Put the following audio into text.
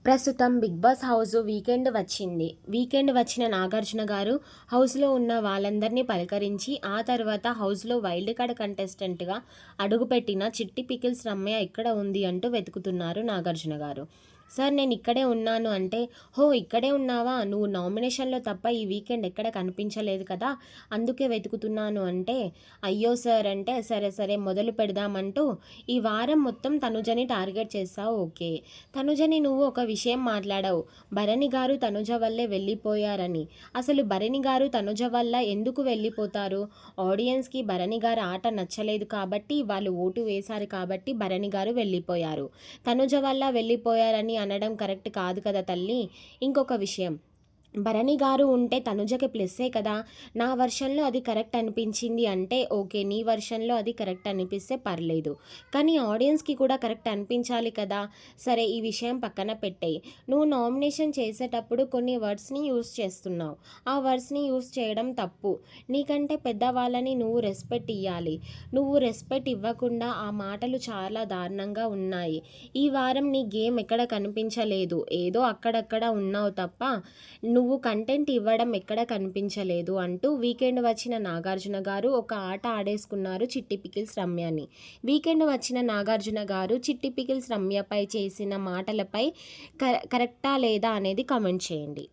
ప్రస్తుతం 'big boss' house weekend వచ్చింది. Weekend వచ్చిన నాగార్జున గారు హౌస్‌లో ఉన్న వాళ్ళందరినీ పలకరించి, ఆ తర్వాత హౌస్‌లో వైల్డ్ కార్డ్ కంటెస్టెంట్‌గా అడుగుపెట్టిన చిట్టి పికిల్స్ రమ్య ఎక్కడ ఉంది అంటూ వెతుకుతున్నారు నాగార్జున గారు. సార్ నేను ఇక్కడే ఉన్నాను అంటే, హో ఇక్కడే ఉన్నావా, నువ్వు నామినేషన్‌లో తప్ప ఈ వీకెండ్ ఎక్కడ కనిపించలేదు కదా, అందుకే వెతుకుతున్నాను అంటే, అయ్యో సార్ అంటే, సరే సరే మొదలు పెడదామంటూ ఈ వారం మొత్తం తనుజని టార్గెట్ చేశావు ఓకే. తనుజని నువ్వు ఒక విషయం మాట్లాడావు, భరణి గారు తనుజ వల్లే వెళ్ళిపోయారని. అసలు భరణి గారు తనుజ వల్ల ఎందుకు వెళ్ళిపోతారు? ఆడియన్స్‌కి భరణి గారి ఆట నచ్చలేదు కాబట్టి, వాళ్ళు ఓటు వేశారు కాబట్టి భరణి గారు వెళ్ళిపోయారు. తనుజ వల్ల వెళ్ళిపోయారని అనడం కరెక్ట్ కాదు కదా తల్లి. ఇంకొక విషయం, భరణి గారు ఉంటే తనుజకి ప్లస్సే కదా. నా వర్షన్లో అది కరెక్ట్ అనిపించింది అంటే ఓకే, నీ వర్షన్లో అది కరెక్ట్ అనిపిస్తే పర్లేదు, కానీ ఆడియన్స్కి కూడా కరెక్ట్ అనిపించాలి కదా. సరే ఈ విషయం పక్కన పెట్టేయి. నువ్వు నామినేషన్ చేసేటప్పుడు కొన్ని వర్డ్స్ని యూస్ చేస్తున్నావు, ఆ వర్డ్స్ని యూస్ చేయడం తప్పు. నీకంటే పెద్దవాళ్ళని నువ్వు రెస్పెక్ట్ ఇవ్వాలి. నువ్వు రెస్పెక్ట్ ఇవ్వకుండా ఆ మాటలు చాలా దారుణంగా ఉన్నాయి. ఈ వారం నీ గేమ్ ఎక్కడ కనిపించలేదు, ఏదో అక్కడక్కడ ఉన్నావు తప్ప నువ్వు కంటెంట్ ఇవ్వడం ఎక్కడ కనిపించలేదు అంటూ వీకెండ్ వచ్చిన నాగార్జున గారు ఒక ఆట ఆడేసుకున్నారు చిట్టి పికిల్స్ రమ్యని. వీకెండ్ వచ్చిన నాగార్జున గారు చిట్టి పికిల్స్ రమ్యపై చేసిన మాటలపై కరెక్టా లేదా అనేది కామెంట్ చేయండి.